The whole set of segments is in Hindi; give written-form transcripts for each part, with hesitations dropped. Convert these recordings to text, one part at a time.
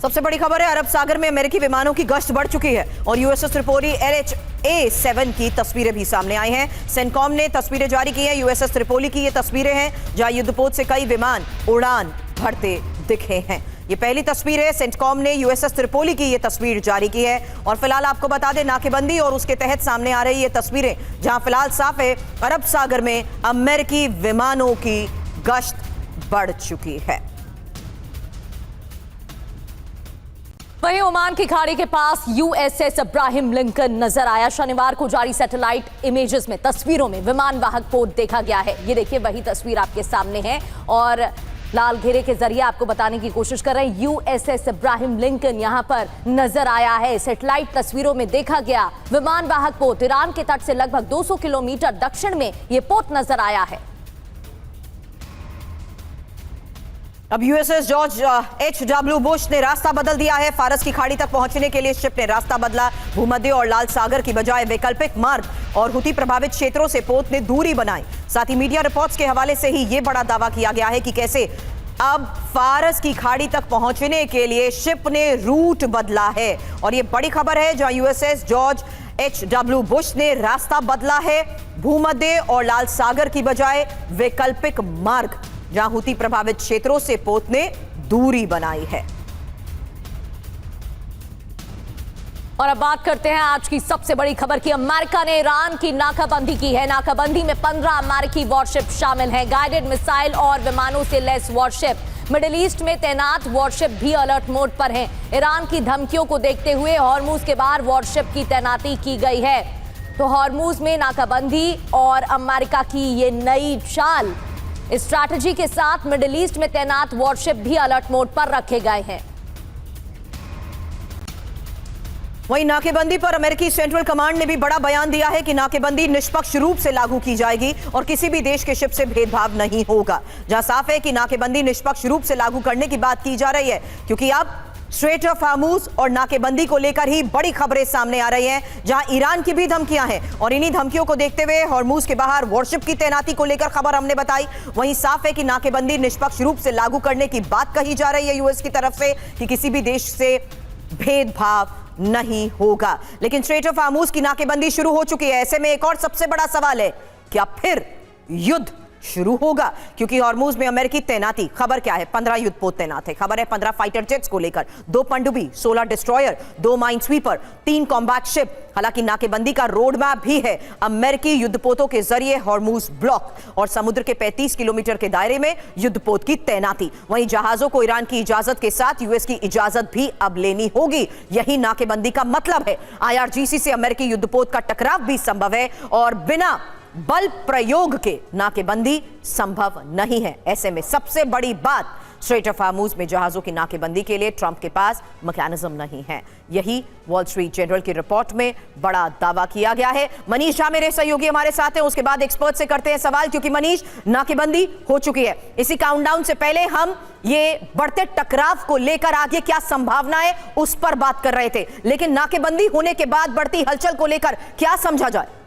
सबसे बड़ी खबर है, अरब सागर में अमेरिकी विमानों की गश्त बढ़ चुकी है और यूएसएस त्रिपोली LHA-7 की तस्वीरें भी सामने आई हैं। सेंटकॉम ने तस्वीरें जारी की हैं। यूएसएस त्रिपोली की ये तस्वीरें हैं जहां युद्धपोत से कई विमान उड़ान भरते दिखे हैं। ये पहली तस्वीर है। सेंटकॉम ने यूएसएस त्रिपोली की ये तस्वीर जारी की है और फिलहाल आपको बता दें नाकेबंदी और उसके तहत सामने आ रही ये तस्वीरें जहां फिलहाल साफ है अरब सागर में अमेरिकी विमानों की गश्त बढ़ चुकी है। वहीं ओमान की खाड़ी के पास यूएसएस इब्राहिम लिंकन नजर आया। शनिवार को जारी सैटेलाइट इमेजेस में तस्वीरों में विमान वाहक पोत देखा गया है। ये देखिए वही तस्वीर आपके सामने है और लाल घेरे के जरिए आपको बताने की कोशिश कर रहे हैं यूएसएस इब्राहिम लिंकन यहां पर नजर आया है। सैटेलाइट तस्वीरों में देखा गया विमान वाहक पोत ईरान के तट से लगभग 200 किलोमीटर दक्षिण में यह पोत नजर आया है। अब यूएसएस जॉर्ज H.W. बुश ने रास्ता बदल दिया है। फारस की खाड़ी तक पहुंचने के लिए शिप ने रास्ता बदला। भूमध्य और लाल सागर की बजाय वैकल्पिक मार्ग और हुती प्रभावित क्षेत्रों से पोत ने दूरी बनाई। साथ ही मीडिया रिपोर्ट्स के हवाले से ही यह बड़ा दावा किया गया है कि कैसे अब फारस की खाड़ी तक पहुंचने के लिए शिप ने रूट बदला है और यह बड़ी खबर है जहां यूएसएस जॉर्ज H.W. बुश ने रास्ता बदला है। भूमध्य और लाल सागर की बजाय वैकल्पिक मार्ग जहां हुती प्रभावित क्षेत्रों से पोत ने दूरी बनाई है। और अब बात करते हैं आज की सबसे बड़ी खबर की। अमेरिका ने ईरान की नाकाबंदी की है। नाकाबंदी में 15 अमेरिकी वॉरशिप शामिल हैं। गाइडेड मिसाइल और विमानों से लैस वॉरशिप। मिडिल ईस्ट में तैनात वॉरशिप भी अलर्ट मोड पर हैं। ईरान की धमकियों को देखते हुए हॉर्मुज के बाहर वॉरशिप की तैनाती की गई है। तो हॉर्मुज में नाकाबंदी और अमेरिका की ये नई चाल, स्ट्रैटेजी के साथ मिडिल ईस्ट में तैनात वॉरशिप भी अलर्ट मोड पर रखे गए हैं। वहीं नाकेबंदी पर अमेरिकी सेंट्रल कमांड ने भी बड़ा बयान दिया है कि नाकेबंदी निष्पक्ष रूप से लागू की जाएगी और किसी भी देश के शिप से भेदभाव नहीं होगा। जहां साफ है कि नाकेबंदी निष्पक्ष रूप से लागू करने की बात की जा रही है क्योंकि अब स्ट्रेट ऑफ हार्मुज और नाकेबंदी को लेकर ही बड़ी खबरें सामने आ रही हैं जहां ईरान की भी धमकियां हैं और इन्हीं धमकियों को देखते हुए हार्मुज के बाहर वॉरशिप की तैनाती को लेकर खबर हमने बताई। वहीं साफ है कि नाकेबंदी निष्पक्ष रूप से लागू करने की बात कही जा रही है यूएस की तरफ से कि किसी भी देश से भेदभाव नहीं होगा। लेकिन स्ट्रेट ऑफ हार्मुज की नाकेबंदी शुरू हो चुकी है। ऐसे में एक और सबसे बड़ा सवाल है, क्या फिर युद्ध शुरू होगा? क्योंकि हॉर्मुज में अमेरिकी तैनाती, खबर क्या है, 15 युद्धपोत तैनात है। खबर है 15 फाइटर जेट्स को लेकर, 2 पनडुब्बी, 16 destroyer, 2 mine sweeper, 3 combat ship. हालांकि नाकेबंदी का रोड मैप भी है। अमेरिकी युद्धपोतों के जरिए हॉर्मुज ब्लॉक और समुद्र के 35 किलोमीटर के दायरे में युद्धपोत की तैनाती। वहीं जहाजों को ईरान की इजाजत के साथ यूएस की इजाजत भी अब लेनी होगी। यही नाकेबंदी का मतलब है। IRGC से अमेरिकी युद्धपोत का टकराव भी संभव है और बिना बल प्रयोग के नाकेबंदी संभव नहीं है। ऐसे में सबसे बड़ी बात, स्ट्रेट ऑफ हार्मुज में जहाजों की नाकेबंदी के लिए ट्रंप के पास मैकेनिज्म नहीं है। यही वॉल स्ट्रीट जर्नल की रिपोर्ट में बड़ा दावा किया गया है। मनीष झा मेरे सहयोगी हमारे साथ हैं, उसके बाद एक्सपर्ट से करते हैं सवाल क्योंकि मनीष, नाकेबंदी हो चुकी है। इसी काउंटडाउन से पहले हम ये बढ़ते टकराव को लेकर आगे क्या संभावना है उस पर बात कर रहे थे, लेकिन नाकेबंदी होने के बाद बढ़ती हलचल को लेकर क्या समझा जाए?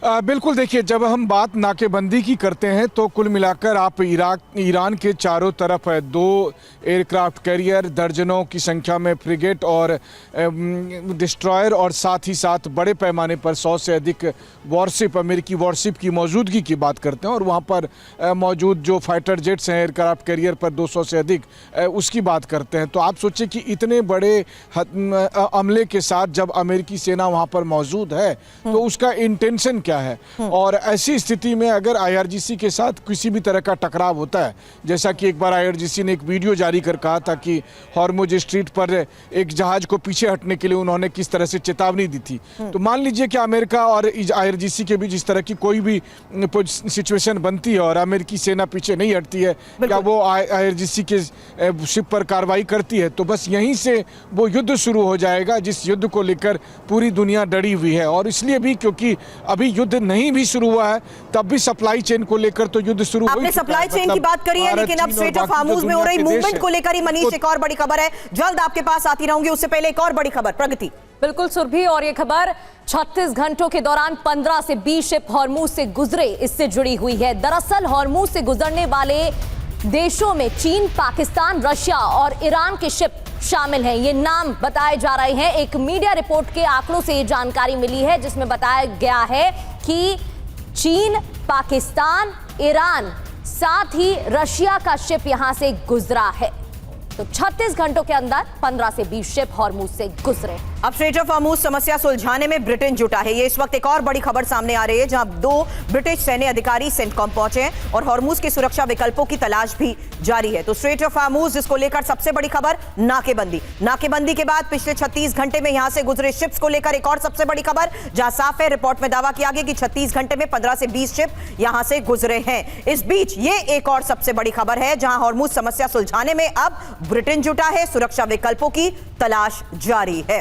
बिल्कुल, देखिए, जब हम बात नाकेबंदी की करते हैं तो कुल मिलाकर आप ईरान के चारों तरफ 2 एयरक्राफ्ट कैरियर, दर्जनों की संख्या में फ्रिगेट और डिस्ट्रॉयर और साथ ही साथ बड़े पैमाने पर 100 से अधिक वॉरशिप, अमेरिकी वॉरशिप की मौजूदगी की बात करते हैं और वहाँ पर मौजूद जो फाइटर जेट्स हैं एयरक्राफ्ट कैरियर पर 200 से अधिक, उसकी बात करते हैं। तो आप सोचिए कि इतने बड़े अमले के साथ जब अमेरिकी सेना वहाँ पर मौजूद है तो उसका इंटेंशन क्या है। और ऐसी स्थिति में अगर IRGC के साथ किसी भी तरह का टकराव होता है, जैसा कि एक बार IRGC ने एक वीडियो जारी कर कहा था कि हॉर्मुज स्ट्रीट पर एक जहाज को पीछे हटने के लिए उन्होंने किस तरह से चेतावनी दी थी, तो मान लीजिए कि अमेरिका और IRGC के बीच इस तरह की कोई भी सिचुएशन बनती है और अमेरिकी सेना पीछे नहीं हटती है, क्या वो IRGC के शिप पर कार्रवाई करती है, तो बस यहीं से वो युद्ध शुरू हो जाएगा जिस युद्ध को लेकर पूरी दुनिया डरी हुई है। और इसलिए भी क्योंकि अभी युद्ध नहीं भी शुरू हुआ है, तब भी सप्लाई चेन को लेकर तो युद्ध शुरू हो। आपने सप्लाई चेन की बात करी है, लेकिन अब स्ट्रेट ऑफ हार्मुज में हो रही मूवमेंट को लेकर ही मनीष एक और बड़ी खबर है, जल्द आपके पास आती रहूंगी। उससे पहले एक और बड़ी खबर, प्रगति। बिल्कुल सुरभि, और ये खबर 36 घंटों के दौरान 15 से 20 शिप हॉर्मुज से गुजरे, इससे जुड़ी हुई है। दरअसल हॉर्मुज से गुजरने वाले देशों में चीन, पाकिस्तान, रशिया और ईरान के शिप शामिल हैं। ये नाम बताए जा रहे हैं। एक मीडिया रिपोर्ट के आंकड़ों से ये जानकारी मिली है जिसमें बताया गया है कि चीन, पाकिस्तान, ईरान, साथ ही रशिया का शिप यहां से गुजरा है। तो 36 घंटों के अंदर 15 से 20 शिप हॉर्मुज से गुजरे। अब स्ट्रेट ऑफ हॉर्मुज समस्या सुलझाने में ब्रिटेन जुटा है। ये इस वक्त एक और बड़ी खबर सामने आ रही है जहां 2 ब्रिटिश सैन्य अधिकारी सेंटकॉम पहुंचे हैं और हॉर्मुज के सुरक्षा विकल्पों की तलाश भी जारी है। तो स्ट्रेट ऑफ हॉर्मुज, इसको लेकर सबसे बड़ी खबर नाकेबंदी। नाकेबंदी के बाद पिछले 36 घंटे में यहां से गुजरे शिप्स को लेकर एक और सबसे बड़ी खबर, जहां साफ है, रिपोर्ट में दावा किया गया कि 36 घंटे में 15 से 20 शिप यहां से गुजरे हैं। इस बीच ये एक और सबसे बड़ी खबर है जहां हॉर्मुज समस्या सुलझाने में अब ब्रिटेन जुटा है, सुरक्षा विकल्पों की तलाश जारी है।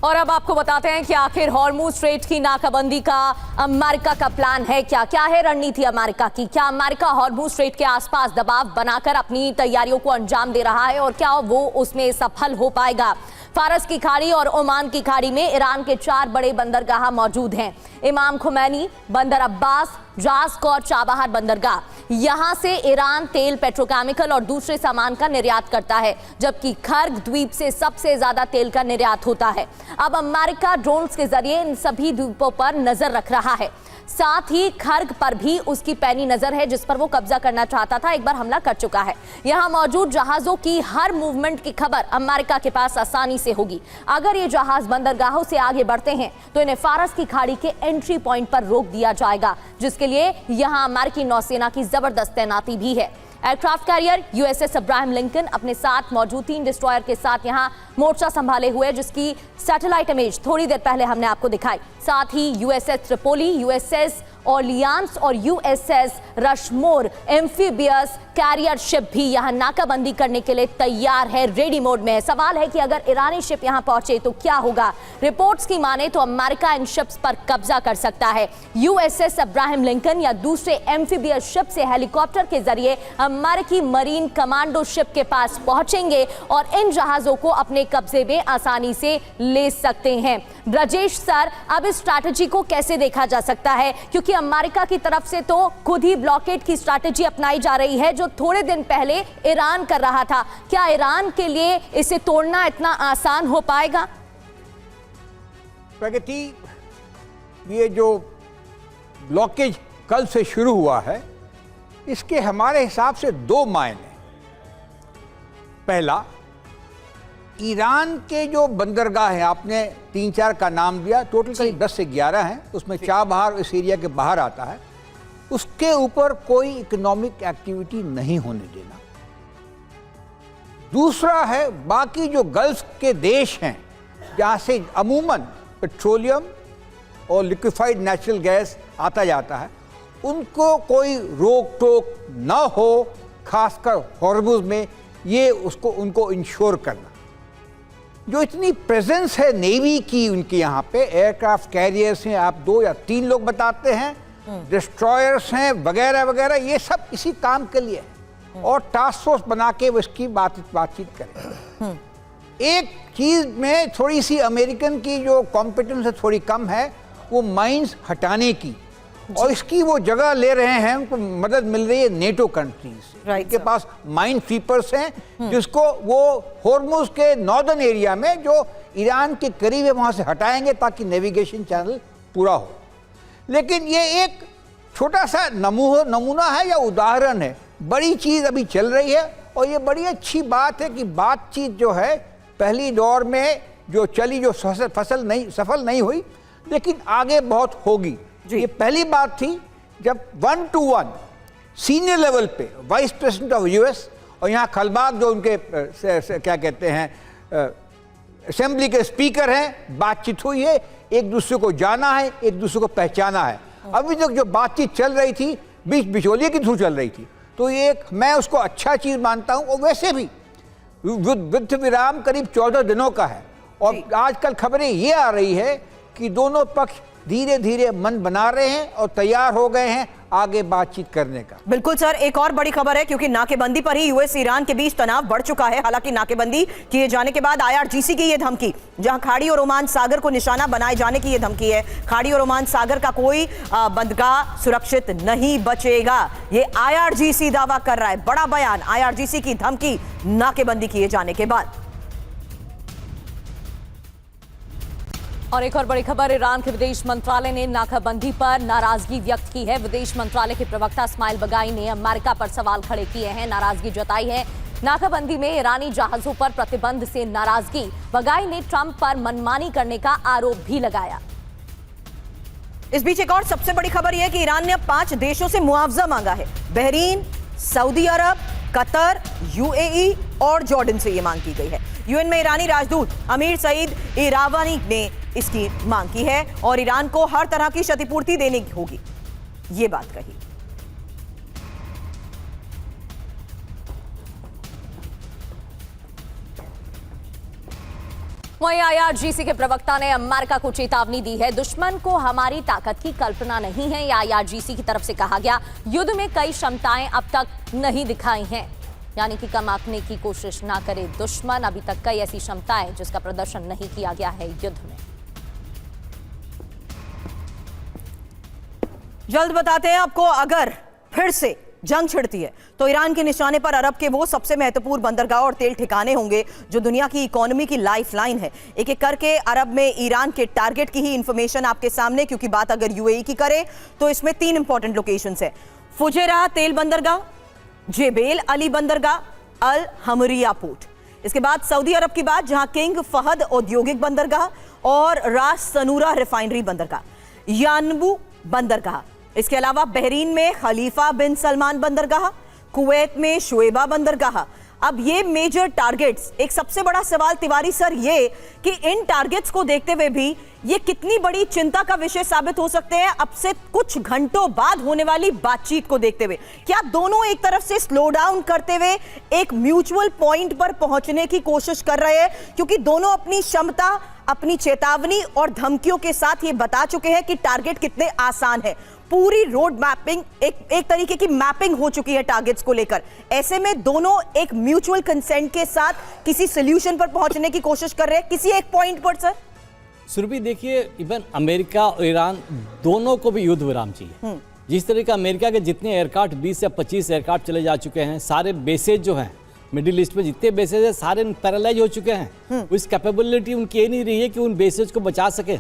और अब आपको बताते हैं कि आखिर हॉर्मुज स्ट्रेट की नाकाबंदी का अमेरिका का प्लान है क्या? क्या है रणनीति अमेरिका की? क्या अमेरिका हॉर्मुज स्ट्रेट के आसपास दबाव बनाकर अपनी तैयारियों को अंजाम दे रहा है और क्या वो उसमें सफल हो पाएगा? फारस की खाड़ी और ओमान की खाड़ी में ईरान के 4 बड़े बंदरगाह मौजूद हैं। इमाम खुमैनी, बंदर अब्बास, जास्क और चाबहार बंदरगाह। यहां से ईरान तेल, पेट्रोकेमिकल और दूसरे सामान का निर्यात करता है, जबकि खर्ग द्वीप से सबसे ज्यादा तेल का निर्यात होता है। अब अमेरिका ड्रोन्स के जरिए इन सभी द्वीपों पर नजर रख रहा है। साथ ही खर्ग पर भी उसकी पैनी नजर है जिस पर वो कब्जा करना चाहता था, एक बार हमला कर चुका है। यहां मौजूद जहाजों की हर मूवमेंट की खबर अमेरिका के पास आसानी से होगी। अगर ये जहाज बंदरगाहों से आगे बढ़ते हैं तो इन्हें फारस की खाड़ी के एंट्री पॉइंट पर रोक दिया जाएगा, जिसके लिए यहां अमेरिकी नौसेना की जबरदस्त तैनाती भी है। Aircraft carrier USS Abraham Lincoln अपने साथ मौजूद 3 डिस्ट्रॉयर के साथ यहां मोर्चा संभाले हुए, जिसकी सैटेलाइट इमेज थोड़ी देर पहले हमने आपको दिखाई। साथ ही यूएसएस ट्रिपोली, यूएसएस ऑर्लियांस और USS Rushmore amphibious carrier ship भी यहां नाकाबंदी करने के लिए तैयार है, रेडी मोड में है। सवाल है कि अगर ईरानी शिप यहां पहुंचे तो क्या होगा? रिपोर्ट्स की माने तो अमेरिका इन शिप्स पर कब्जा कर सकता है। यूएसएस अब्राहम लिंकन या दूसरे एम्फीबियस शिप से हेलीकॉप्टर के जरिए अमेरिकी मरीन कमांडो शिप के पास पहुंचेंगे और इन जहाजों को अपने कब्जे में आसानी से ले सकते हैं। ब्रजेश सर, अब इस स्ट्रैटेजी को कैसे देखा जा सकता है? क्योंकि अमेरिका की तरफ से तो खुद ही ब्लॉकेड की स्ट्रैटेजी अपनाई जा रही है जो थोड़े दिन पहले ईरान कर रहा था। क्या ईरान के लिए इसे तोड़ना इतना आसान हो पाएगा? प्रगति, ये जो ब्लॉकेज कल से शुरू हुआ है, इसके हमारे हिसाब से 2 मायने। पहला, ईरान के जो बंदरगाह हैं, आपने 3-4 का नाम दिया, टोटल करीब 10 से 11 हैं, उसमें चाबहार इस एरिया के बाहर आता है, उसके ऊपर कोई इकोनॉमिक एक्टिविटी नहीं होने देना। दूसरा है, बाकी जो गल्फ के देश हैं जहाँ से अमूमन पेट्रोलियम और लिक्विफाइड नेचुरल गैस आता जाता है, उनको कोई रोक टोक ना हो, खासकर हॉर्मुज में, ये उनको इंश्योर करना। जो इतनी प्रेजेंस है नेवी की उनके यहाँ पे, एयरक्राफ्ट कैरियर्स हैं, आप 2 या 3 लोग बताते हैं, डिस्ट्रॉयर्स हैं वगैरह वगैरह, ये सब इसी काम के लिए है और टास्क फोर्स बना के उसकी बातचीत करें। एक चीज में थोड़ी सी अमेरिकन की जो कॉम्पिटेंस है थोड़ी कम है, वो माइंस हटाने की, और इसकी वो जगह ले रहे हैं, उनको मदद मिल रही है नेटो कंट्रीज से। इनके पास माइन स्वीपर्स हैं जिसको वो हॉर्मुज के नॉर्दर्न एरिया में जो ईरान के करीब है वहां से हटाएंगे ताकि नेविगेशन चैनल पूरा हो। लेकिन ये एक छोटा सा नमूना है या उदाहरण है, बड़ी चीज अभी चल रही है और ये बड़ी अच्छी बात है कि बातचीत जो है पहली दौर में जो चली, जो सफल नहीं हुई, लेकिन आगे बहुत होगी। ये पहली बात थी जब 1-to-1 सीनियर लेवल पे वाइस प्रेसिडेंट ऑफ यूएस और यहाँ खलबाग जो उनके क्या कहते हैं असेंबली के स्पीकर हैं, बातचीत हुई है, एक दूसरे को जाना है, एक दूसरे को पहचाना है। अभी तक जो बातचीत चल रही थी बीच बिचौलिए के थ्रू चल रही थी, तो ये एक मैं उसको अच्छा चीज मानता हूँ। और वैसे भी युद्ध विराम करीब 14 दिनों का है और आजकल खबरें ये आ रही है कि दोनों पक्ष धीरे धीरे मन बना रहे हैं और तैयार हो गए हैं आगे बातचीत करने का। बिल्कुल सर, एक और बड़ी खबर है क्योंकि नाकेबंदी पर ही यूएस ईरान के बीच तनाव बढ़ चुका है। हालांकि नाकेबंदी किए जाने के बाद आईआरजीसी की यह धमकी, जहां खाड़ी और ओमान सागर को निशाना बनाए जाने की यह धमकी है। खाड़ी और ओमान सागर का कोई बंदरगाह सुरक्षित नहीं बचेगा, ये आईआरजीसी दावा कर रहा है। बड़ा बयान, आईआरजीसी की धमकी नाकेबंदी किए जाने के बाद। और एक और बड़ी खबर, ईरान के विदेश मंत्रालय ने नाकाबंदी पर नाराजगी व्यक्त की है। विदेश मंत्रालय के प्रवक्ता इस्माइल बगाई ने अमेरिका पर सवाल खड़े किए हैं, नाराजगी जताई है। नाकाबंदी में ईरानी जहाजों पर प्रतिबंध से नाराजगी। बगाई ने ट्रंप पर मनमानी करने का आरोप भी लगाया। इस बीच एक और सबसे बड़ी खबर यह है कि ईरान ने अब 5 देशों से मुआवजा मांगा है। बहरीन, सऊदी अरब, कतर, यूएई और जॉर्डन से यह मांग की गई है। यूएन में ईरानी राजदूत अमीर सईद इरावानी ने इसकी मांग की है और ईरान को हर तरह की क्षतिपूर्ति देनी होगी, ये बात कही। वहीं आईआरजीसी के प्रवक्ता ने अमेरिका को चेतावनी दी है, दुश्मन को हमारी ताकत की कल्पना नहीं है। यह आईआरजीसी की तरफ से कहा गया। युद्ध में कई क्षमताएं अब तक नहीं दिखाई हैं, यानी कि कम आंकने की कोशिश ना करे दुश्मन। अभी तक कई ऐसी क्षमताएं जिसका प्रदर्शन नहीं किया गया है युद्ध में। जल्द बताते हैं आपको, अगर फिर से जंग छिड़ती है तो ईरान के निशाने पर अरब के वो सबसे महत्वपूर्ण बंदरगाह और तेल ठिकाने होंगे जो दुनिया की इकोनॉमी की लाइफलाइन है। एक एक करके अरब में ईरान के टारगेट की ही इंफॉर्मेशन आपके सामने, क्योंकि बात अगर यूएई की करें तो इसमें 3 इंपॉर्टेंट लोकेशंस है। फुजेरा तेल बंदरगाह, जेबेल अली बंदरगाह, अल हमरिया पोर्ट। इसके बाद सऊदी अरब की बात, जहां किंग फहद औद्योगिक बंदरगाह और रास सनूरा रिफाइनरी बंदरगाह, यानबू बंदरगाह। इसके अलावा बहरीन में खलीफा बिन सलमान बंदरगाह, कुवैत में शुएबा बंदरगाह। अब ये मेजर टारगेट्स, एक सबसे बड़ा सवाल तिवारी सर ये कि इन टारगेट्स को देखते हुए भी ये कितनी बड़ी चिंता का विषय साबित हो सकते हैं अब से कुछ घंटों बाद होने वाली बातचीत को देखते हुए। क्या दोनों एक तरफ से स्लो डाउन करते हुए एक म्यूचुअल पॉइंट पर पहुंचने की कोशिश कर रहे हैं, क्योंकि दोनों अपनी क्षमता, अपनी चेतावनी और धमकियों के साथ ये बता चुके हैं कि टारगेट कितने आसान है। पूरी रोड मैपिंग, एक तरीके की मैपिंग हो चुकी है टारगेट्स को लेकर। ऐसे में दोनों एक म्यूचुअल कंसेंट के साथ किसी सोल्यूशन पर पहुंचने की कोशिश कर रहे हैं, किसी एक पॉइंट पर सर। सुरभि देखिए, इवन अमेरिका और ईरान दोनों को भी युद्ध विराम चाहिए। जिस तरह का अमेरिका के जितने एयरक्राफ्ट 20 से 25 एयरक्राफ्ट चले जा चुके हैं, सारे बेसेज जो हैं मिडिल ईस्ट में जितने बेसेज हैं सारे पैरालाइज हो चुके हैं। उस कैपेबिलिटी उनकी ये नहीं रही है कि उन बेसेज को बचा सके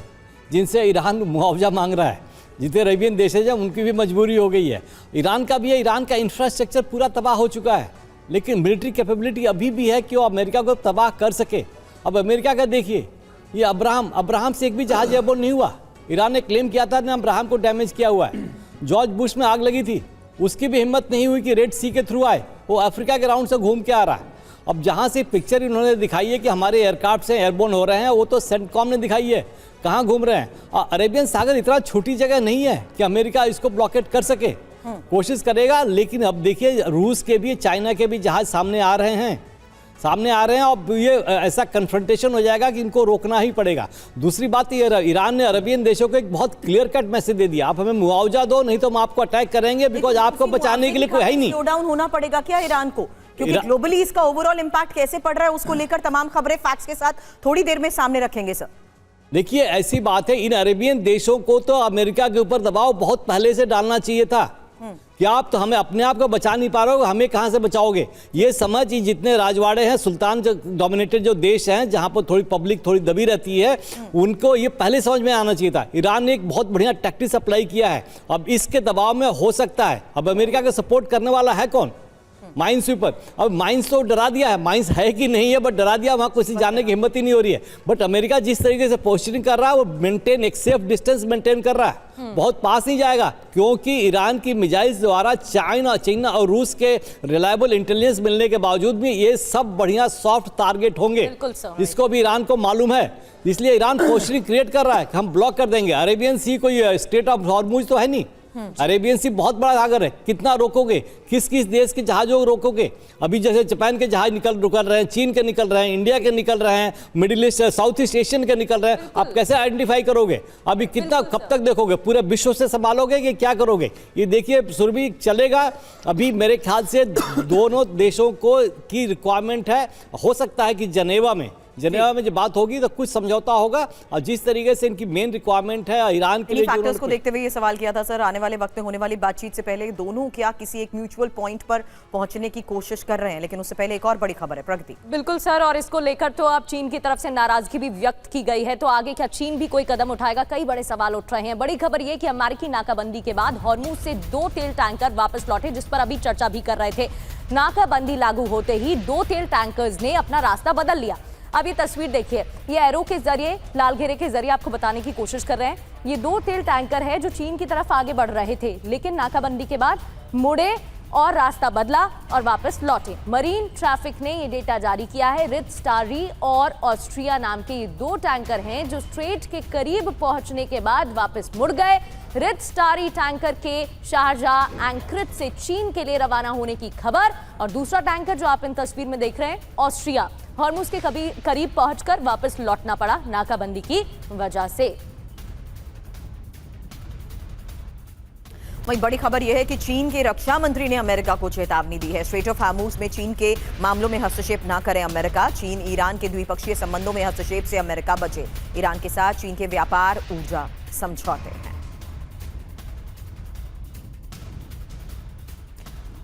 जिनसे ईरान मुआवजा मांग रहा है। जितने अरेबियन देश हैं उनकी भी मजबूरी हो गई है। ईरान का भी है, ईरान का इंफ्रास्ट्रक्चर पूरा तबाह हो चुका है, लेकिन मिलिट्री कैपेबिलिटी अभी भी है कि वो अमेरिका को तबाह कर सके। अब अमेरिका का देखिए, ये अब्राहम से एक भी जहाज एयरबोर्न नहीं हुआ। ईरान ने क्लेम किया था ना अब्राहम को डैमेज किया हुआ है। जॉर्ज बुश में आग लगी थी, उसकी भी हिम्मत नहीं हुई कि रेड सी के थ्रू आए, वो अफ्रीका के राउंड से घूम के आ रहा है। अब जहाँ से पिक्चर इन्होंने दिखाई है कि हमारे एयरक्राफ्ट से एयरबोर्न हो रहे हैं, वो तो सेंटकॉम ने दिखाई है, कहाँ घूम रहे हैं। अरेबियन सागर इतना छोटी जगह नहीं है कि अमेरिका इसको ब्लॉकेट कर सके। कोशिश करेगा, लेकिन अब देखिए रूस के भी चाइना के भी जहाज सामने आ रहे हैं और ये ऐसा कन्फ्रंटेशन हो जाएगा कि इनको रोकना ही पड़ेगा। दूसरी बात ये, ईरान ने अरबियन देशों को एक बहुत क्लियर कट मैसेज दे दिया, आप हमें मुआवजा दो नहीं तो हम आपको अटैक करेंगे, बिकॉज आपको बचाने के लिए कोई है ही नहीं। स्लो डाउन होना पड़ेगा क्या ईरान को, क्योंकि ग्लोबली इसका ओवरऑल इंपैक्ट कैसे पड़ रहा है उसको लेकर तमाम खबरें फैक्ट्स के साथ थोड़ी देर में सामने रखेंगे सर। देखिए ऐसी बात है, इन अरेबियन देशों को तो अमेरिका के ऊपर दबाव बहुत पहले से डालना चाहिए था कि आप तो हमें अपने आप को बचा नहीं पा रहे हो, हमें कहां से बचाओगे। ये समझ, जितने राजवाड़े हैं, सुल्तान जो डोमिनेटेड जो देश हैं जहां पर थोड़ी पब्लिक थोड़ी दबी रहती है, उनको ये पहले समझ में आना चाहिए था। ईरान ने एक बहुत बढ़िया टैक्टिक्स अप्लाई किया है, अब इसके दबाव में हो सकता है। अब अमेरिका का सपोर्ट करने वाला है कौन? Mines sweeper. अब माइंस तो डरा दिया है, माइंस है कि नहीं है बट डरा दिया, वहां किसी जानने की हिम्मत ही नहीं हो रही है। बट अमेरिका जिस तरीके से पोस्टरिंग कर रहा है वो मेंटेन, एक सेफ डिस्टेंस मेंटेन कर रहा है, बहुत पास नहीं जाएगा, क्योंकि ईरान की मिसाइल्स द्वारा चाइना और रूस के रिलायबल इंटेलिजेंस मिलने के बावजूद भी ये सब बढ़िया सॉफ्ट टारगेट होंगे, इसको भी ईरान को मालूम है। इसलिए ईरान पोस्टरिंग क्रिएट कर रहा है कि हम ब्लॉक कर देंगे। अरेबियन सी कोई स्टेट ऑफ हॉर्मुज तो है नहीं, अरेबियन सी बहुत बड़ा सागर है, कितना रोकोगे, किस किस देश के जहाजों को रोकोगे? अभी जैसे जापान के जहाज रुक रहे हैं, चीन के निकल रहे हैं, इंडिया के निकल रहे हैं, middle east south east Asian के निकल रहे हैं। आप कैसे आइडेंटिफाई करोगे? अभी कितना कब तक देखोगे? पूरे विश्व से संभालोगे कि क्या करोगे? ये देखिए सुरभि चलेगा। अभी मेरे ख्याल से दोनों देशों को की रिक्वायरमेंट है। हो सकता है कि जेनेवा में जब बात होगी तो कुछ समझौता होगा। और जिस तरीके से इनकी मेन रिक्वायरमेंट है ईरान के लिए, फैक्टर्स को देखते हुए ये सवाल किया था सर, आने वाले वक्त में होने वाली बातचीत से पहले दोनों क्या किसी एक म्यूचुअल पॉइंट पर पहुंचने की कोशिश कर रहे हैं? लेकिन उससे पहले एक और बड़ी खबर है प्रगति। बिल्कुल सर, और इसको लेकर तो अब चीन की तरफ से नाराजगी भी व्यक्त की गई है। तो आगे क्या चीन भी कोई कदम उठाएगा? कई बड़े सवाल उठ रहे हैं। बड़ी खबर यह कि अमेरिकी नाकाबंदी के बाद हॉर्मुज से 2 तेल टैंकर वापस लौटे, जिस पर अभी चर्चा भी कर रहे थे। नाकाबंदी लागू होते ही 2 तेल टैंकर्स ने अपना रास्ता बदल लिया। अब ये तस्वीर देखिए, ये एरो के जरिए, लाल घेरे के जरिए आपको बताने की कोशिश कर रहे हैं। ये 2 तेल टैंकर है जो चीन की तरफ आगे बढ़ रहे थे, लेकिन नाकाबंदी के बाद मुड़े और रास्ता बदला और वापस लौटे। मरीन ट्रैफिक ने ये डेटा जारी किया है। रिच स्टारी और ऑस्ट्रिया नाम के ये 2 टैंकर हैं जो स्ट्रेट के करीब पहुंचने के बाद वापस मुड़ गए। रिच स्टारी टैंकर के शारजाह एंक्रिज से चीन के लिए रवाना होने की खबर, और दूसरा टैंकर जो आप इन तस्वीर में देख रहे हैं ऑस्ट्रिया, हॉर्मुज के करीब पहुंचकर वापस लौटना पड़ा नाकाबंदी की वजह से। वहीं बड़ी खबर यह है कि चीन के रक्षा मंत्री ने अमेरिका को चेतावनी दी है। स्ट्रेट ऑफ हार्मुज में चीन के मामलों में हस्तक्षेप न करें अमेरिका। चीन ईरान के द्विपक्षीय संबंधों में हस्तक्षेप से अमेरिका बचे। ईरान के साथ चीन के व्यापार ऊर्जा समझौते हैं।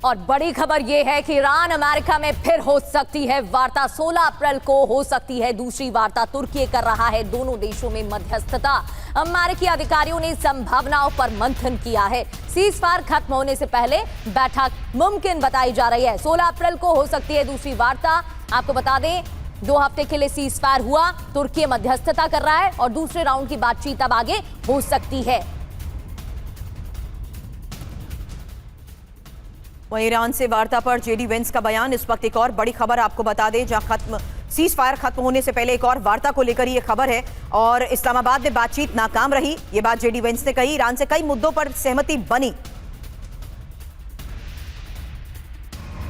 और बड़ी खबर यह है कि ईरान अमेरिका में फिर हो सकती है वार्ता। 16 अप्रैल को हो सकती है दूसरी वार्ता। तुर्की कर रहा है दोनों देशों में मध्यस्थता। अमेरिकी अधिकारियों ने संभावनाओं पर मंथन किया है। सीज फायर खत्म होने से पहले बैठक मुमकिन बताई जा रही है। 16 अप्रैल को हो सकती है दूसरी वार्ता। आपको बता दें 2 हफ्ते के लिए सीज फायर हुआ, तुर्की मध्यस्थता कर रहा है और दूसरे राउंड की बातचीत अब आगे हो सकती है। वहीं ईरान से वार्ता पर जेडी वेंस का बयान। इस वक्त एक और बड़ी खबर आपको बता दें, जहां सीज फायर खत्म होने से पहले एक और वार्ता को लेकर ये खबर है और इस्लामाबाद में बातचीत नाकाम रही। ये बात जेडी वेंस ने कही। ईरान से कई मुद्दों पर सहमति बनी,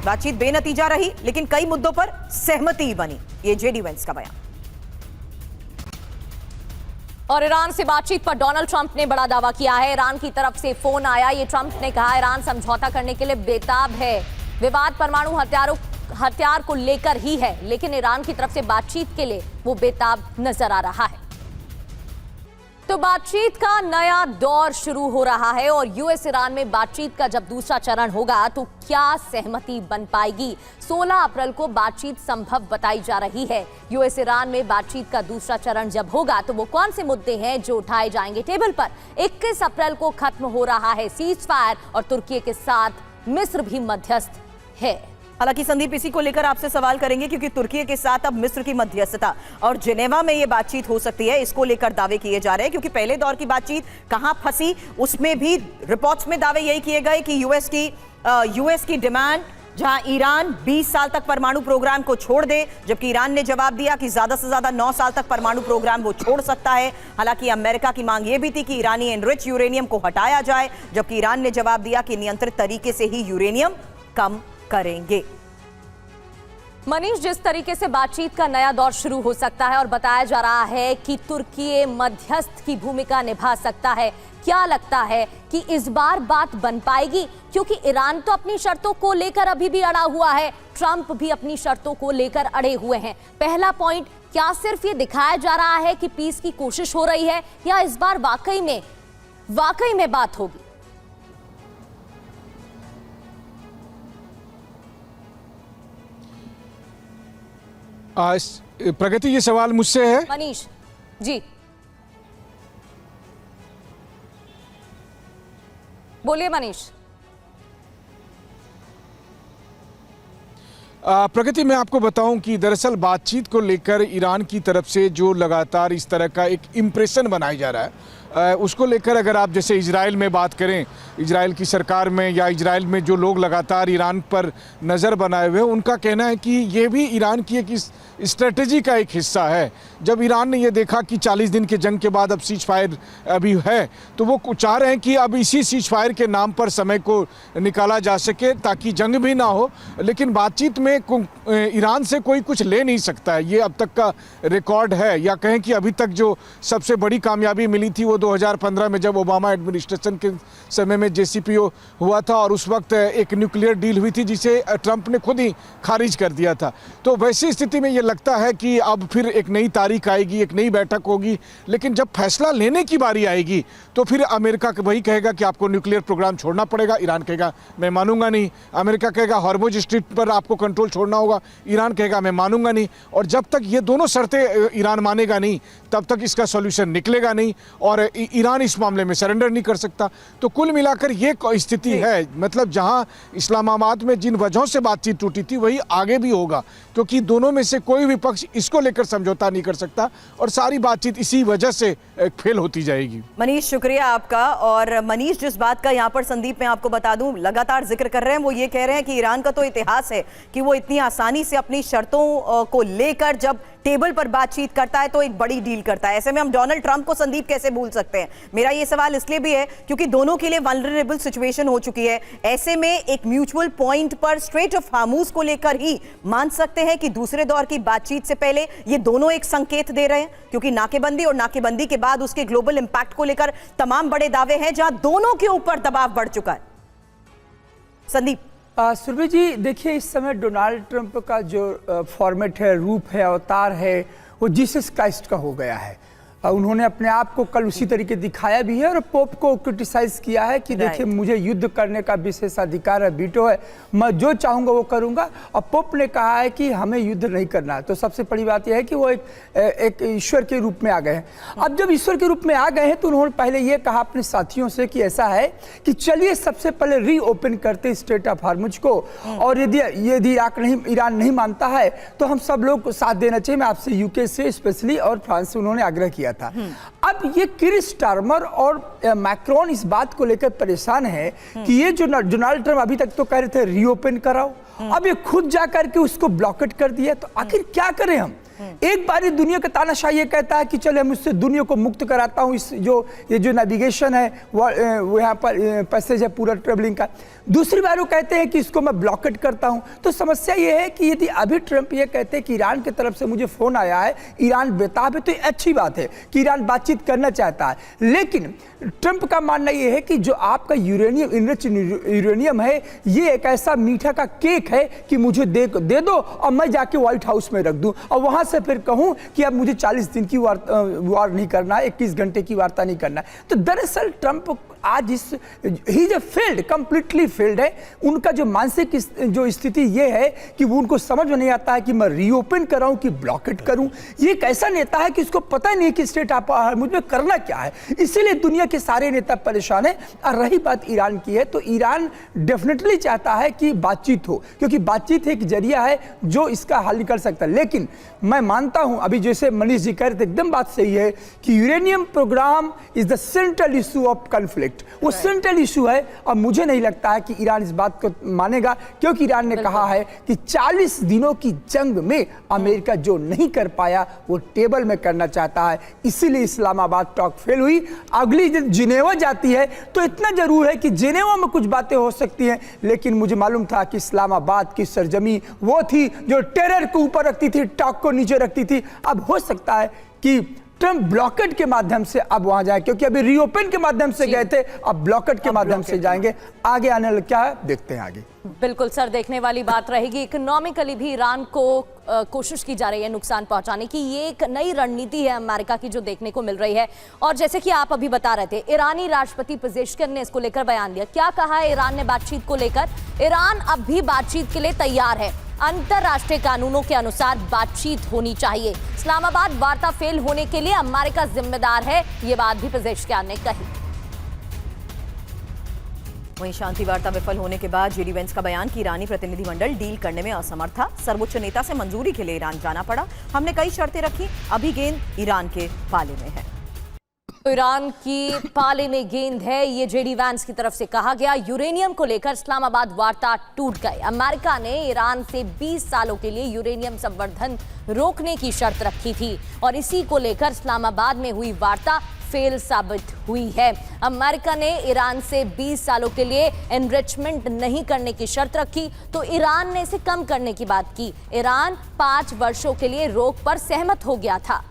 बातचीत बेनतीजा रही, लेकिन कई मुद्दों पर सहमति बनी। ये जेडी वेंस का बयान। और ईरान से बातचीत पर डोनाल्ड ट्रंप ने बड़ा दावा किया है। ईरान की तरफ से फोन आया। ये ट्रंप ने कहा ईरान समझौता करने के लिए बेताब है। विवाद परमाणु हथियार को लेकर ही है, लेकिन ईरान की तरफ से बातचीत के लिए वो बेताब नजर आ रहा है। तो बातचीत का नया दौर शुरू हो रहा है और यूएस ईरान में बातचीत का जब दूसरा चरण होगा तो क्या सहमति बन पाएगी? 16 अप्रैल को बातचीत संभव बताई जा रही है। यूएस ईरान में बातचीत का दूसरा चरण जब होगा तो वो कौन से मुद्दे हैं जो उठाए जाएंगे टेबल पर? 21 अप्रैल को खत्म हो रहा है सीज फायर और तुर्की के साथ मिस्र भी मध्यस्थ है। हालांकि संदीप इसी को लेकर आपसे सवाल करेंगे क्योंकि तुर्की के साथ अब मिस्र की मध्यस्थता और जिनेवा में ये बातचीत हो सकती है, इसको लेकर दावे किए जा रहे हैं। क्योंकि पहले दौर की बातचीत कहां फंसी, उसमें भी रिपोर्ट्स में दावे यही किए गए कि यूएस की डिमांड, जहां ईरान 20 साल तक परमाणु प्रोग्राम को छोड़ दे, जबकि ईरान ने जवाब दिया कि ज्यादा से ज्यादा 9 साल तक परमाणु प्रोग्राम वो छोड़ सकता है। हालांकि अमेरिका की मांग ये भी थी कि ईरानी एनरिच यूरेनियम को हटाया जाए, जबकि ईरान ने जवाब दिया कि नियंत्रित तरीके से ही यूरेनियम कम करेंगे। मनीष, जिस तरीके से बातचीत का नया दौर शुरू हो सकता है और बताया जा रहा है कि तुर्की मध्यस्थ की भूमिका निभा सकता है, क्या लगता है कि इस बार बात बन पाएगी? क्योंकि ईरान तो अपनी शर्तों को लेकर अभी भी अड़ा हुआ है, ट्रंप भी अपनी शर्तों को लेकर अड़े हुए हैं। पहला पॉइंट, क्या सिर्फ ये दिखाया जा रहा है कि पीस की कोशिश हो रही है या इस बार वाकई में बात होगी? प्रगति, ये सवाल मुझसे है। मनीष जी बोलिए। मनीष, प्रगति, मैं आपको बताऊं कि दरअसल बातचीत को लेकर ईरान की तरफ से जो लगातार इस तरह का एक इम्प्रेशन बनाया जा रहा है उसको लेकर अगर आप जैसे इजराइल में बात करें, इजराइल की सरकार में या इजराइल में जो लोग लगातार ईरान पर नज़र बनाए हुए हैं, उनका कहना है कि ये भी ईरान की एक स्ट्रेटजी का एक हिस्सा है। जब ईरान ने ये देखा कि 40 दिन के जंग के बाद अब सीज फायर अभी है, तो वो चाह रहे हैं कि अब इसी सीज फायर के नाम पर समय को निकाला जा सके ताकि जंग भी ना हो, लेकिन बातचीत में ईरान से कोई कुछ ले नहीं सकता है। ये अब तक का रिकॉर्ड है, या कहें कि अभी तक जो सबसे बड़ी कामयाबी मिली थी वो 2015 में जब ओबामा एडमिनिस्ट्रेशन के समय में JCPO हुआ था, और उस वक्त एक न्यूक्लियर डील हुई थी जिसे ट्रंप ने खुद ही खारिज कर दिया था। तो वैसी स्थिति में ये लगता है कि अब फिर एक नई तारीख आएगी, एक नई बैठक होगी, लेकिन जब फैसला लेने की बारी आएगी तो फिर अमेरिका वही कहेगा कि आपको न्यूक्लियर प्रोग्राम छोड़ना पड़ेगा। ईरान कहेगा मैं मानूंगा नहीं। अमेरिका कहेगा हॉर्मुज स्ट्रीट पर आपको कंट्रोल छोड़ना होगा। ईरान कहेगा मैं मानूंगा नहीं। और जब तक ये दोनों शर्तें ईरान मानेगा नहीं, तब तक इसका सॉल्यूशन निकलेगा नहीं, और ईरान इस मामले में सरेंडर नहीं कर सकता। तो कुल मिलाकर ये स्थिति है, मतलब जहां इस्लामाबाद में जिन वजहों से बातचीत टूटी थी वही आगे भी होगा, क्योंकि दोनों में से कोई भी पक्ष इसको लेकर समझौता नहीं कर सकता, और सारी बातचीत इसी वजह से फेल होती जाएगी। मनीष, शुक्रिया आपका। और मनीष, जिस बात का यहाँ पर संदीप मैं आपको बता दूं लगातार जिक्र कर रहे हैं, वो ये कह रहे हैं कि ईरान का तो इतिहास है कि वो इतनी आसानी से अपनी शर्तों को लेकर जब टेबल पर बातचीत करता है तो एक बड़ी डील करता है। ऐसे में हम डोनाल्ड ट्रंप को संदीप कैसे भूल सकते हैं? मेरा ये सवाल इसलिए भी है क्योंकि दोनों के लिए वल्नरेबल सिचुएशन हो चुकी है। ऐसे में एक म्यूचुअल पॉइंट पर स्ट्रेट ऑफ हार्मूज को लेकर ही मान सकते हैं कि दूसरे दौर की बातचीत से पहले ये दोनों एक संकेत दे रहे हैं, क्योंकि नाकेबंदी और नाकेबंदी के बाद उसके ग्लोबल इंपैक्ट को लेकर तमाम बड़े दावे हैं जहां दोनों के ऊपर दबाव बढ़ चुका है। संदीप। सुरभि जी, देखिए इस समय डोनाल्ड ट्रंप का जो फॉर्मेट है, रूप है, अवतार है, वो जीसस क्राइस्ट का हो गया है। उन्होंने अपने आप को कल उसी तरीके दिखाया भी है, और पोप को क्रिटिसाइज किया है कि देखिए मुझे युद्ध करने का विशेष अधिकार है, वीटो है, मैं जो चाहूँगा वो करूँगा। और पोप ने कहा है कि हमें युद्ध नहीं करना है। तो सबसे बड़ी बात यह है कि वो एक ईश्वर के रूप में आ गए हैं। अब जब ईश्वर के रूप में आ गए हैं तो उन्होंने पहले ये कहा अपने साथियों से कि ऐसा है कि चलिए सबसे पहले रीओपन करते स्ट्रेट ऑफ हार्मुज को, और यदि ईरान नहीं मानता है तो हम सब लोग को साथ देना चाहिए। मैं आपसे यूके से स्पेशली और फ्रांस से उन्होंने आग्रह किया था। अब ये कीर स्टारमर और मैक्रोन इस बात को लेकर परेशान है कि ये जो डोनाल्ड ट्रंप अभी तक तो कह रहे थे रीओपन कराओ, अब ये खुद जाकर के उसको ब्लॉकेट कर दिया। तो आखिर क्या करें हम? एक बार दुनिया का तानाशाह ये कहता है कि चले हम उससे दुनिया को मुक्त कराता हूँ, इस ये जो नेविगेशन है वो यहाँ पर पैसेज है पूरा ट्रेवलिंग का। दूसरी बार वो कहते हैं कि इसको मैं ब्लॉकेट करता हूँ। तो समस्या ये है कि यदि अभी ट्रंप ये कहते हैं कि ईरान की तरफ से मुझे फोन आया है, ईरान बेताब है, तो ये अच्छी बात है कि ईरान बातचीत करना चाहता है। लेकिन ट्रंप का मानना ये है कि जो आपका यूरेनियम, इनरिच यूरेनियम है, ये एक ऐसा मीठा का केक है कि मुझे दे दो और मैं जाके व्हाइट हाउस में रख दूं, और वहां से फिर कहूं कि अब मुझे 40 दिन की वार नहीं करना है, 21 घंटे की वार्ता नहीं करना है। तो दरअसल ट्रंप आज ही जो फेल्ड, कंप्लीटली फेल्ड है। उनका जो मानसिक जो स्थिति ये है कि वो उनको समझ में नहीं आता है कि मैं रीओपन कराऊं कि ब्लॉकेट करूं। ये एक ऐसा नेता है कि उसको पता नहीं कि स्टेट ऑफ हार्मुज में करना क्या है, इसीलिए दुनिया के सारे नेता परेशान है। और रही बात ईरान की है, तो ईरान डेफिनेटली चाहता है कि बातचीत हो, क्योंकि बातचीत एक जरिया है जो इसका हल निकल सकता है। लेकिन मैं मानता हूं, अभी जैसे मनीष जी कह रहे थे, एकदम बात सही है कि uranium program is the central issue of conflict. वो सेंट्रल इशू है, और मुझे नहीं लगता है कि ईरान इस बात को मानेगा, क्योंकि ईरान ने कहा है कि 40 दिनों की जंग में अमेरिका जो नहीं कर पाया वो टेबल में करना चाहता है। इसीलिए इस्लामाबाद टॉक फेल हुई। अगली दिन जिनेवा जाती है, तो इतना जरूर है कि जिनेवा में कुछ बातें हो सकती हैं, लेकिन मुझे मालूम था कि इस्लामाबाद की सरजमी वो थी जो टेरर को ऊपर रखती थी, टॉक को नीचे रखती थी। अब हो सकता है कि ट्रंप ब्लॉकेट के माध्यम से अब वहां जाए, क्योंकि अभी रीओपन के माध्यम से गए थे, अब ब्लॉकेट के माध्यम से जाएंगे। आगे आने लग क्या है देखते हैं आगे। बिल्कुल सर, देखने वाली बात रहेगी। इकोनॉमिकली भी ईरान को कोशिश की जा रही है नुकसान पहुंचाने की। ये एक नई रणनीति है अमेरिका की जो देखने को मिल रही है। और जैसे कि आप अभी बता रहे थे, ईरानी राष्ट्रपति पेजेश्किन ने इसको लेकर बयान दिया। क्या कहा है ईरान ने बातचीत को लेकर? ईरान अब भी बातचीत के लिए तैयार है, अंतरराष्ट्रीय कानूनों के अनुसार बातचीत होनी चाहिए। इस्लामाबाद वार्ता फेल होने के लिए अमेरिका जिम्मेदार है, ये बात भी पेजेश्किन ने कही। वहीं शांति वार्ता विफल होने के बाद जेडी वेंस का बयान कि ईरानी प्रतिनिधिमंडल डील करने में असमर्थ था। सर्वोच्च नेता से मंजूरी के लिए ईरान जाना पड़ा। हमने कई शर्तें रखी, अभी गेंद ईरान के पाले में है। तो ईरान की पाले में गेंद है, ये जेडी वैंस की तरफ से कहा गया। यूरेनियम को लेकर इस्लामाबाद वार्ता टूट गए। अमेरिका ने ईरान से 20 सालों के लिए यूरेनियम संवर्धन रोकने की शर्त रखी थी और इसी को लेकर इस्लामाबाद में हुई वार्ता फेल साबित हुई है। अमेरिका ने ईरान से 20 सालों के लिए एनरिचमेंट नहीं करने की शर्त रखी तो ईरान ने इसे कम करने की बात की। ईरान 5 वर्षों के लिए रोक पर सहमत हो गया था।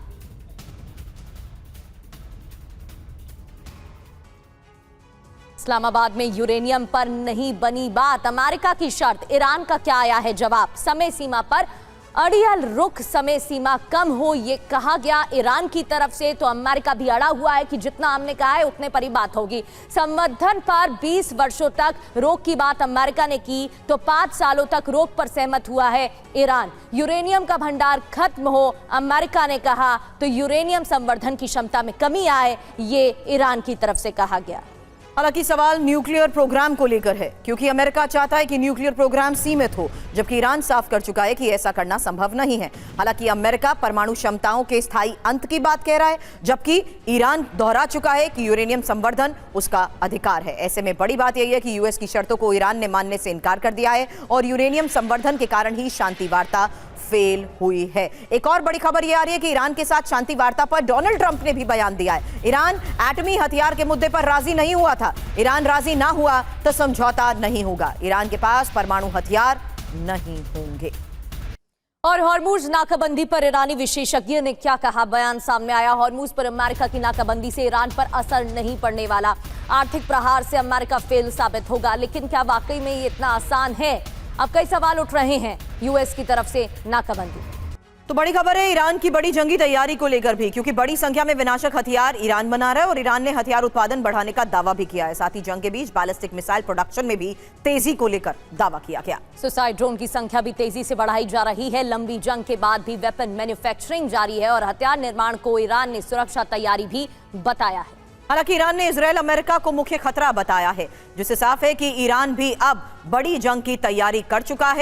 इस्लामाबाद में यूरेनियम पर नहीं बनी बात, अमेरिका की शर्त। ईरान का क्या आया है जवाब? समय सीमा पर अड़ियल रुख, समय सीमा कम हो, ये कहा गया ईरान की तरफ से। तो अमेरिका भी अड़ा हुआ है कि जितना हमने कहा है उतने पर ही बात होगी। संवर्धन पर 20 वर्षों तक रोक की बात अमेरिका ने की तो 5 सालों तक रोक पर सहमत हुआ है ईरान। यूरेनियम का भंडार खत्म हो, अमेरिका ने कहा, तो यूरेनियम संवर्धन की क्षमता में कमी आए, ये ईरान की तरफ से कहा गया। हालांकि सवाल न्यूक्लियर प्रोग्राम को लेकर है, क्योंकि अमेरिका चाहता है कि न्यूक्लियर प्रोग्राम सीमित हो, जबकि ईरान साफ कर चुका है कि ऐसा करना संभव नहीं है। हालांकि अमेरिका परमाणु क्षमताओं के स्थायी अंत की बात कह रहा है, जबकि ईरान दोहरा चुका है कि यूरेनियम संवर्धन उसका अधिकार है। ऐसे में बड़ी बात यही है कि यूएस की शर्तों को ईरान ने मानने से इनकार कर दिया है और यूरेनियम संवर्धन के कारण ही शांति वार्ता फेल हुई है। एक और बड़ी खबर यह आ रही है कि ईरान के साथ शांति वार्ता पर डोनाल्ड ट्रंप ने भी बयान दिया है। ईरान एटमी हथियार के मुद्दे पर राजी नहीं हुआ था। ईरान राजी ना हुआ तो समझौता नहीं होगा। ईरान के पास परमाणु हथियार नहीं होंगे। और हॉर्मुज नाकाबंदी पर ईरानी विशेषज्ञ ने क्या कहा, बयान सामने आया। हॉर्मुज पर अमेरिका की नाकाबंदी से ईरान पर असर नहीं पड़ने वाला। आर्थिक प्रहार से अमेरिका फेल साबित होगा। लेकिन क्या वाकई में ये इतना आसान है? अब कई सवाल उठ रहे हैं यूएस की तरफ से नाकाबंदी। तो बड़ी खबर है ईरान की बड़ी जंगी तैयारी को लेकर भी, क्योंकि बड़ी संख्या में विनाशक हथियार ईरान बना रहा है और ईरान ने हथियार उत्पादन बढ़ाने का दावा भी किया है। साथ ही जंग के बीच बैलिस्टिक मिसाइल प्रोडक्शन में भी तेजी को लेकर दावा किया गया। सुसाइड ड्रोन की संख्या भी तेजी से बढ़ाई जा रही है। लंबी जंग के बाद भी वेपन मैन्युफैक्चरिंग जारी है और हथियार निर्माण को ईरान ने सुरक्षा तैयारी भी बताया है। हालांकि ईरान ने इजरायल अमेरिका को मुख्य खतरा बताया है, जिससे साफ है कि ईरान भी अब बड़ी जंग की तैयारी कर चुका है।